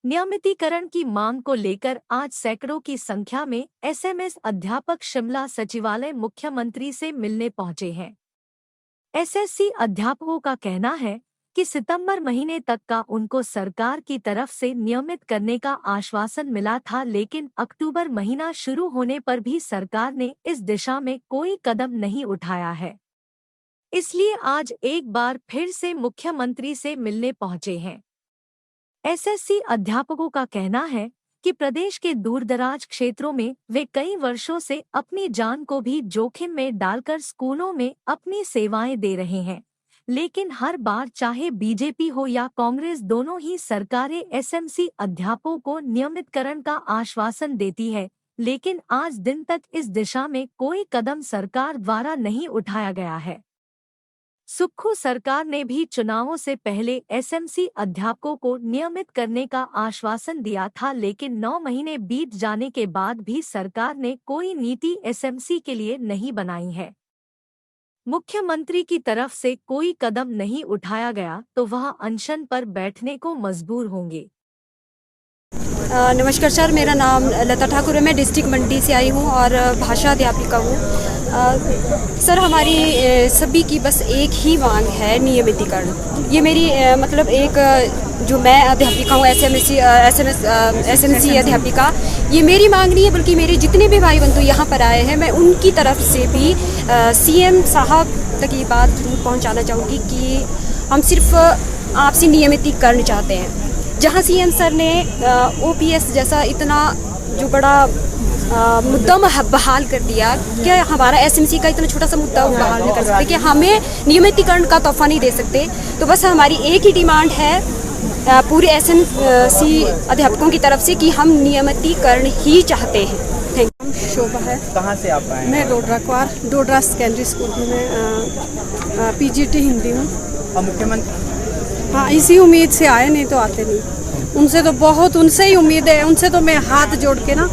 नियमितीकरण की मांग को लेकर आज सैकड़ों की संख्या में एसएमएस अध्यापक शिमला सचिवालय मुख्यमंत्री से मिलने पहुंचे हैं। एसएससी अध्यापकों का कहना है कि सितंबर महीने तक का उनको सरकार की तरफ से नियमित करने का आश्वासन मिला था, लेकिन अक्टूबर महीना शुरू होने पर भी सरकार ने इस दिशा में कोई कदम नहीं उठाया है। इसलिए आज एक बार फिर से मुख्यमंत्री से मिलने पहुंचे हैं। एसएससी अध्यापकों का कहना है कि प्रदेश के दूरदराज क्षेत्रों में वे कई वर्षों से अपनी जान को भी जोखिम में डालकर स्कूलों में अपनी सेवाएं दे रहे हैं, लेकिन हर बार चाहे बीजेपी हो या कांग्रेस, दोनों ही सरकारें एसएमसी अध्यापकों को नियमितकरण का आश्वासन देती है, लेकिन आज दिन तक इस दिशा में कोई कदम सरकार द्वारा नहीं उठाया गया है। सुक्खू सरकार ने भी चुनावों से पहले एसएमसी अध्यापकों को नियमित करने का आश्वासन दिया था, लेकिन 9 महीने बीत जाने के बाद भी सरकार ने कोई नीति एसएमसी के लिए नहीं बनाई है। मुख्यमंत्री की तरफ से कोई कदम नहीं उठाया गया तो वह अनशन पर बैठने को मजबूर होंगे। नमस्कार सर, मेरा नाम लता ठाकुर है। मैं डिस्ट्रिक्ट मंडी से आई हूँ और भाषा अध्यापिका हूँ। सर, हमारी सभी की बस एक ही मांग है, नियमितीकरण। ये मेरी मतलब एक जो मैं अध्यापिका हूँ एसएमसी अध्यापिका, ये मेरी मांग नहीं है, बल्कि मेरे जितने भी भाई बंधु यहाँ पर आए हैं, मैं उनकी तरफ से भी सीएम साहब तक ये बात पहुँचाना चाहूँगी कि हम सिर्फ आपसी नियमितीकरण चाहते हैं। जहाँ सीएम सर ने ओपीएस जैसा इतना जो बड़ा मुद्दा बहाल कर दिया, क्या हमारा एसएमसी का इतना छोटा सा मुद्दा बहाल नहीं कर सकते कि हमें नियमितीकरण का तोहफा नहीं दे सकते? तो बस हमारी एक ही डिमांड है पूरे एसएमसी अध्यापकों की तरफ से कि हम नियमितीकरण ही चाहते हैं। Thank you. शोभा है। कहाँ से आप आए? मैं डोडरा सेकेंडरी स्कूल में पीजीटी हिंदी हूँ। मुख्यमंत्री, हाँ, इसी उम्मीद से आए, नहीं तो आते नहीं। उनसे तो बहुत, उनसे ही उम्मीद है। उनसे तो मैं हाथ जोड़ के ना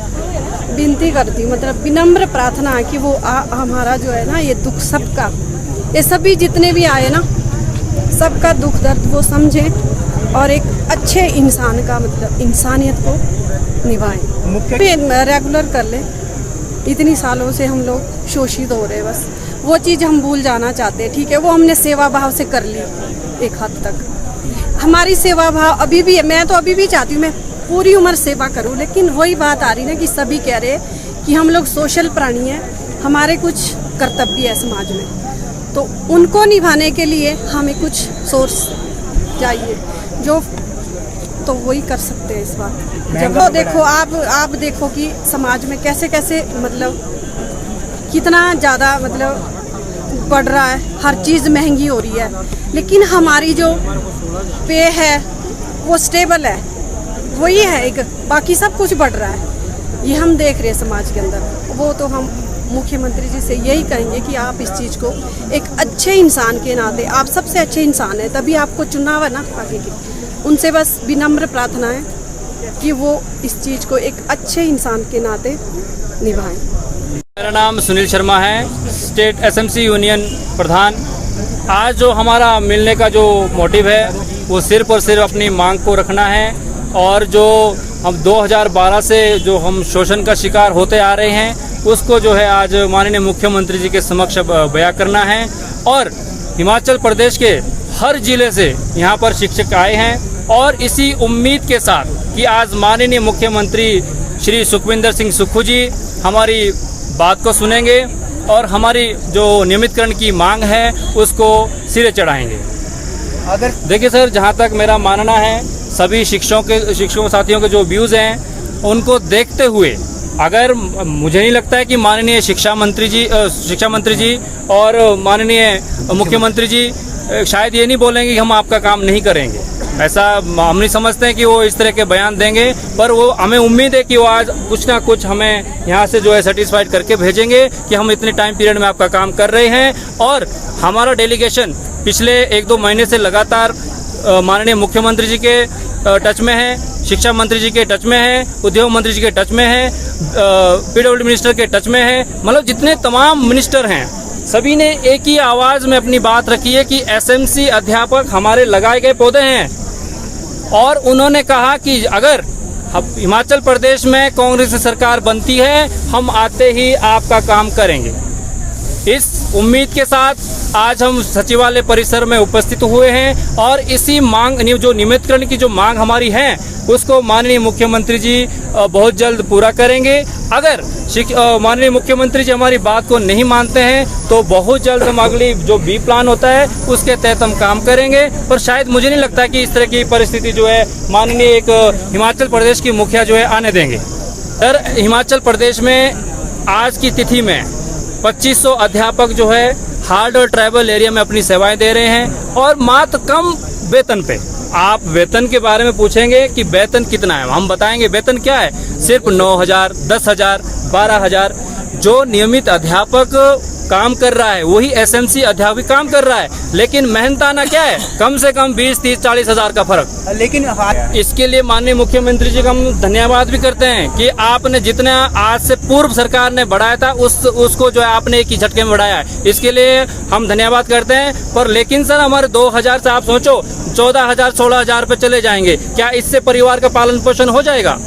विनती करती हूँ, मतलब विनम्र प्रार्थना है कि वो हमारा जो है ना ये दुख सबका, ये सभी जितने भी आए ना, सबका दुख दर्द वो समझें और एक अच्छे इंसान का मतलब इंसानियत को निभाएं, रेगुलर कर ले। इतनी सालों से हम लोग शोषित हो रहे हैं, बस वो चीज़ हम भूल जाना चाहते हैं। ठीक है, वो हमने सेवा भाव से कर ली एक हद तक। हमारी सेवा भाव अभी भी है। मैं तो अभी भी चाहती हूँ मैं पूरी उम्र सेवा करूँ, लेकिन वही बात आ रही ना कि सभी कह रहे हैं कि हम लोग सोशल प्राणी हैं, हमारे कुछ कर्तव्य है समाज में, तो उनको निभाने के लिए हमें कुछ सोर्स चाहिए, जो तो वही कर सकते हैं इस बात। जब वो देखो, आप देखो कि समाज में कैसे कैसे मतलब कितना ज़्यादा मतलब बढ़ रहा है, हर चीज़ महंगी हो रही है, लेकिन हमारी जो पे है वो स्टेबल है, वही है एक, बाकी सब कुछ बढ़ रहा है। ये हम देख रहे हैं समाज के अंदर। वो तो हम मुख्यमंत्री जी से यही कहेंगे कि आप इस चीज़ को एक अच्छे इंसान के नाते, आप सबसे अच्छे इंसान हैं, तभी आपको चुनाव है ना आगे की। उनसे बस विनम्र प्रार्थना है कि वो इस चीज़ को एक अच्छे इंसान के नाते निभाएं। मेरा नाम सुनील शर्मा है, स्टेट एसएमसी यूनियन प्रधान। आज जो हमारा मिलने का जो मोटिव है वो सिर्फ और सिर्फ अपनी मांग को रखना है, और जो हम 2012 से जो हम शोषण का शिकार होते आ रहे हैं उसको जो है आज माननीय मुख्यमंत्री जी के समक्ष बयां करना है। और हिमाचल प्रदेश के हर जिले से यहाँ पर शिक्षक आए हैं, और इसी उम्मीद के साथ कि आज माननीय मुख्यमंत्री श्री सुखविंदर सिंह सुक्खू जी हमारी बात को सुनेंगे और हमारी जो नियमितकरण की मांग है उसको सिरे चढ़ाएंगे। अगर देखिए सर, जहाँ तक मेरा मानना है, सभी शिक्षकों साथियों के जो व्यूज़ हैं उनको देखते हुए, अगर मुझे नहीं लगता है कि माननीय शिक्षा मंत्री जी और माननीय मुख्यमंत्री जी शायद ये नहीं बोलेंगे कि हम आपका काम नहीं करेंगे। ऐसा हम नहीं समझते हैं कि वो इस तरह के बयान देंगे, पर वो हमें उम्मीद है कि वो आज कुछ ना कुछ हमें यहाँ से जो है सेटिस्फाइड करके भेजेंगे कि हम इतने टाइम पीरियड में आपका काम कर रहे हैं। और हमारा डेलीगेशन पिछले 1-2 महीने से लगातार माननीय मुख्यमंत्री जी के टच में है, शिक्षा मंत्री जी के टच में है, उद्योग मंत्री जी के टच में है, पीडब्ल्यूडी मिनिस्टर के टच में है, मतलब जितने तमाम मिनिस्टर हैं सभी ने एक ही आवाज़ में अपनी बात रखी है कि एसएमसी अध्यापक हमारे लगाए गए पौधे हैं और उन्होंने कहा कि अगर हिमाचल प्रदेश में कांग्रेस की सरकार बनती है, हम आते ही आपका काम करेंगे। इस उम्मीद के साथ आज हम सचिवालय परिसर में उपस्थित हुए हैं और इसी मांग, जो नियमितकरण की जो मांग हमारी है, उसको माननीय मुख्यमंत्री जी बहुत जल्द पूरा करेंगे। अगर माननीय मुख्यमंत्री जी हमारी बात को नहीं मानते हैं तो बहुत जल्द हम अगली जो बी प्लान होता है उसके तहत हम काम करेंगे। पर शायद मुझे नहीं लगता कि इस तरह की परिस्थिति जो है माननीय एक हिमाचल प्रदेश की मुखिया जो है आने देंगे। सर, हिमाचल प्रदेश में आज की तिथि में 2500 अध्यापक जो है हार्ड और ट्राइबल एरिया में अपनी सेवाएं दे रहे हैं और मात्र कम वेतन पे। आप वेतन के बारे में पूछेंगे कि वेतन कितना है, हम बताएंगे वेतन क्या है। सिर्फ 9,000, 10,000, 12,000 जो नियमित अध्यापक काम कर रहा है वही एसएमसी अध्यापक काम कर रहा है, लेकिन मेहनताना क्या है, कम से कम 20, 30, 40 हजार का फर्क। लेकिन इसके लिए माननीय मुख्यमंत्री जी का हम धन्यवाद भी करते हैं कि आपने जितना आज से पूर्व सरकार ने बढ़ाया था उसको जो है आपने एक ही झटके में बढ़ाया है, इसके लिए हम धन्यवाद करते हैं। पर लेकिन सर हमारे 2,000 से आप सोचो 14,000, 16,000 पे चले जाएंगे, क्या इससे परिवार का पालन पोषण हो जाएगा?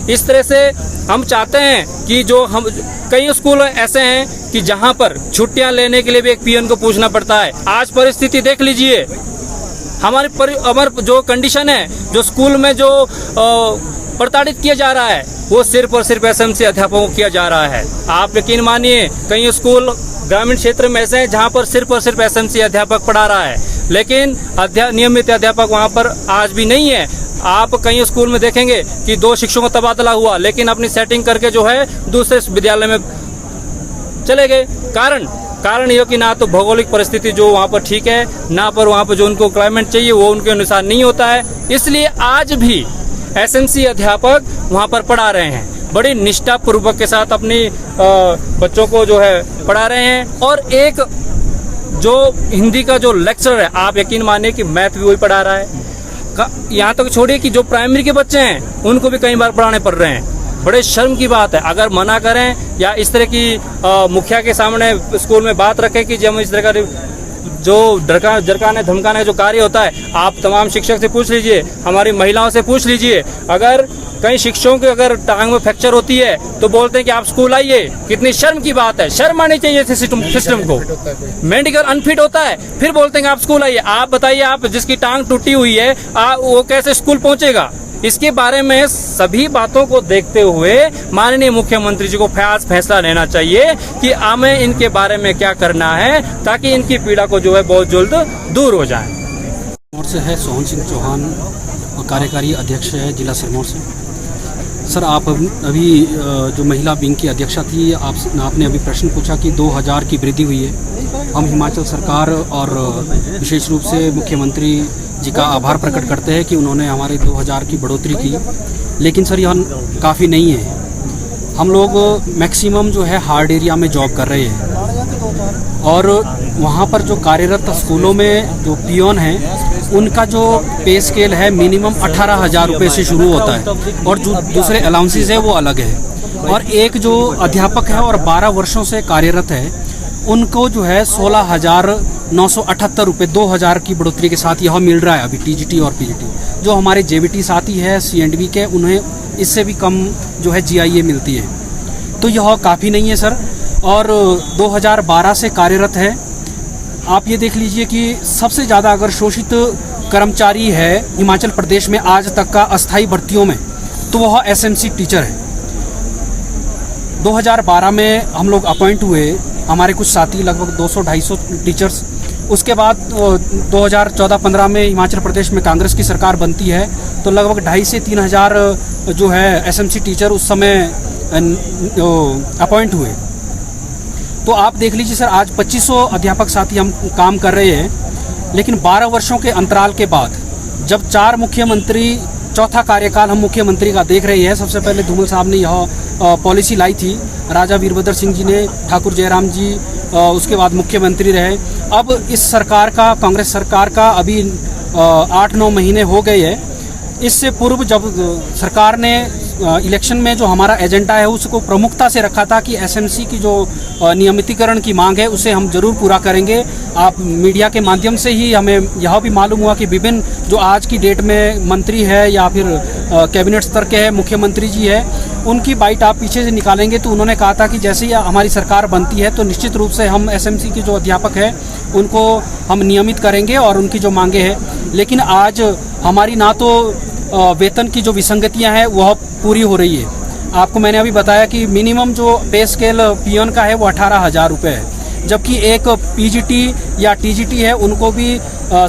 इस तरह से हम चाहते हैं कि जो हम कई स्कूल ऐसे हैं कि जहां पर छुट्टियां लेने के लिए भी एक पीएन को पूछना पड़ता है। आज परिस्थिति देख लीजिए, हमारे जो कंडीशन है, जो स्कूल में जो प्रताड़ित किया जा रहा है वो सिर्फ और सिर्फ एसएमसी अध्यापकों को किया जा रहा है। आप यकीन मानिए कई स्कूल ग्रामीण क्षेत्र में ऐसे हैं जहां पर सिर्फ और सिर्फ एसएमसी अध्यापक पढ़ा रहा है, लेकिन नियमित अध्यापक वहां पर आज भी नहीं है। आप कई स्कूल में देखेंगे कि 2 शिक्षकों का तबादला हुआ, लेकिन अपनी सेटिंग करके जो है दूसरे विद्यालय में चले गए। कारण यह कि ना तो भौगोलिक परिस्थिति जो वहाँ पर ठीक है, ना पर वहाँ पर जो उनको क्लाइमेट चाहिए वो उनके अनुसार नहीं होता है। इसलिए आज भी एसएमसी अध्यापक वहाँ पर पढ़ा रहे हैं, बड़ी निष्ठा पूर्वक के साथ अपनी बच्चों को जो है पढ़ा रहे हैं। और एक जो हिंदी का जो लेक्चरर है, आप यकीन मानिए कि मैथ भी वही पढ़ा रहा है। यहाँ तक छोड़िए कि जो प्राइमरी के बच्चे हैं उनको भी कई बार पढ़ाने पड़ रहे हैं। बड़े शर्म की बात है, अगर मना करें या इस तरह की मुखिया के सामने स्कूल में बात रखें कि जब इस तरह का जो जरकाने धमकाने जो कार्य होता है, आप तमाम शिक्षक से पूछ लीजिए, हमारी महिलाओं से पूछ लीजिए। अगर कई शिक्षकों की अगर टांग में फ्रैक्चर होती है तो बोलते हैं कि आप स्कूल आइए। कितनी शर्म की बात है, शर्म आनी चाहिए सिस्टम को। मेडिकल अनफिट होता है फिर बोलते हैं कि आप स्कूल आइए। आप बताइए, आप जिसकी टांग टूटी हुई है वो कैसे स्कूल पहुंचेगा? इसके बारे में सभी बातों को देखते हुए माननीय मुख्यमंत्री जी को फैसला लेना चाहिए कि हमें इनके बारे में क्या करना है ताकि इनकी पीड़ा को जो है बहुत जल्द दूर हो जाए। सिरमौर से है सोहन सिंह चौहान, कार्यकारी अध्यक्ष है जिला सिरमौर से। सर, आप अभी जो महिला विंग की अध्यक्षा थी, आपने अभी प्रश्न पूछा कि 2,000 की वृद्धि हुई है। हम हिमाचल सरकार और विशेष रूप से मुख्यमंत्री जी का आभार प्रकट करते हैं कि उन्होंने हमारे 2,000 की बढ़ोतरी की, लेकिन सर यह काफ़ी नहीं है। हम लोग मैक्सिमम जो है हार्ड एरिया में जॉब कर रहे हैं और वहाँ पर जो कार्यरत स्कूलों में जो पियोन हैं उनका जो पे स्केल है मिनिमम 18,000 रुपये से शुरू होता है और जो दूसरे अलाउंसेस है वो अलग है। और एक जो अध्यापक है और 12 वर्षों से कार्यरत है उनको जो है 16,978 रुपये 2,000 की बढ़ोतरी के साथ यह मिल रहा है अभी टीजीटी और पीजीटी। जो हमारे जेबीटी साथी है सीएंडबी के, उन्हें इससे भी कम जो है जीआईए मिलती है। तो यह काफ़ी नहीं है सर। और 2012 से कार्यरत है। आप ये देख लीजिए कि सबसे ज़्यादा अगर शोषित कर्मचारी है हिमाचल प्रदेश में आज तक का अस्थायी भर्तियों में तो वह एसएमसी टीचर है। 2012 में हम लोग अपॉइंट हुए, हमारे कुछ साथी लगभग 200-250 टीचर्स। उसके बाद 2014-15 में हिमाचल प्रदेश में कांग्रेस की सरकार बनती है तो लगभग 2,500 से 3,000 जो है एसएमसी टीचर उस समय अपॉइंट हुए। तो आप देख लीजिए सर, आज 2500 अध्यापक साथी हम काम कर रहे हैं, लेकिन 12 वर्षों के अंतराल के बाद जब 4 मुख्यमंत्री, चौथा कार्यकाल हम मुख्यमंत्री का देख रहे हैं। सबसे पहले धूमल साहब ने यह पॉलिसी लाई थी, राजा वीरभद्र सिंह जी ने, ठाकुर जयराम जी उसके बाद मुख्यमंत्री रहे। अब इस सरकार का, कांग्रेस सरकार का अभी 8-9 महीने हो गए हैं। इससे पूर्व जब सरकार ने इलेक्शन में जो हमारा एजेंडा है उसको प्रमुखता से रखा था कि एसएमसी की जो नियमितीकरण की मांग है उसे हम जरूर पूरा करेंगे। आप मीडिया के माध्यम से ही हमें यह भी मालूम हुआ कि विभिन्न जो आज की डेट में मंत्री है या फिर कैबिनेट स्तर के है मुख्यमंत्री जी है, उनकी बाइट आप पीछे से निकालेंगे तो उन्होंने कहा था कि जैसे ही हमारी सरकार बनती है तो निश्चित रूप से हम एसएमसी के जो अध्यापक है उनको हम नियमित करेंगे और उनकी जो मांगे हैं। लेकिन आज हमारी ना तो वेतन की जो विसंगतियां हैं वह पूरी हो रही है। आपको मैंने अभी बताया कि मिनिमम जो पे स्केल पियन का है वो 18,000 रुपये है, जबकि एक पीजीटी या टीजीटी है उनको भी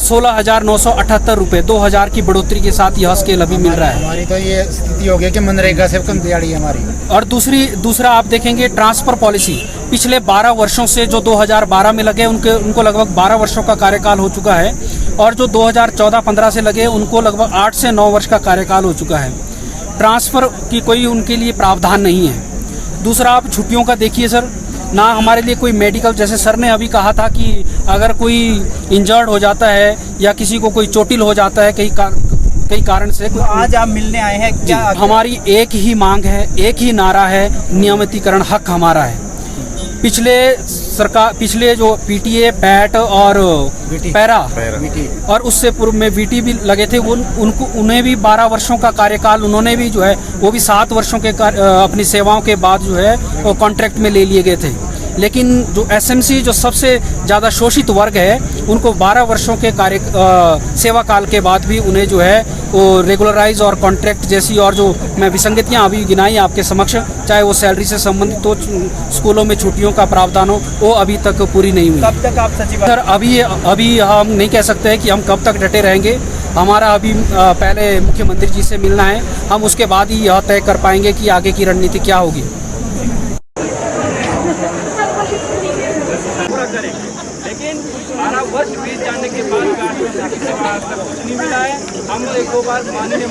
16,978 रुपये 2,000 की बढ़ोतरी के साथ यह स्केल अभी मिल रहा है। हमारी तो ये स्थिति हो गई कि मनरेगा से कम दिहाड़ी है हमारी। और दूसरा आप देखेंगे ट्रांसफ़र पॉलिसी, पिछले 12 वर्षों से जो 2012 में लगे उनको लगभग 12 वर्षों का कार्यकाल हो चुका है, और जो 2014-15 से लगे उनको लगभग 8 से 9 वर्ष का कार्यकाल हो चुका है। ट्रांसफ़र की कोई उनके लिए प्रावधान नहीं है। दूसरा आप छुट्टियों का देखिए सर, ना हमारे लिए कोई मेडिकल, जैसे सर ने अभी कहा था कि अगर कोई इंजर्ड हो जाता है या किसी को कोई चोटिल हो जाता है कई कारण से, तो आज आप मिलने आए हैं क्या? हमारी एक ही मांग है, एक ही नारा है, नियमितीकरण हक हमारा है। पिछले जो पीटीए, पैट और पैरा और उससे पूर्व में वीटी भी लगे थे, उन्हें भी 12 वर्षों का कार्यकाल, उन्होंने भी जो है वो भी 7 वर्षों के अपनी सेवाओं के बाद जो है वो कॉन्ट्रैक्ट में ले लिए गए थे। लेकिन जो एसएमसी जो सबसे ज़्यादा शोषित वर्ग है उनको 12 वर्षों के सेवा काल के बाद भी उन्हें जो है वो रेगुलराइज और कॉन्ट्रैक्ट जैसी और जो मैं विसंगतियां अभी गिनाई आपके समक्ष, चाहे वो सैलरी से संबंधित हो, स्कूलों में छुट्टियों का प्रावधान हो, वो अभी तक पूरी नहीं हुई। कब तक आप सचिव? सर अभी हम नहीं कह सकते हैं कि हम कब तक डटे रहेंगे। हमारा अभी पहले मुख्यमंत्री जी से मिलना है, हम उसके बाद ही यह तय कर पाएंगे कि आगे की रणनीति क्या होगी। लेकिन 12 वर्ष बीत जाने के बाद कुछ नहीं मिला है। हम 1-2 बार माननीय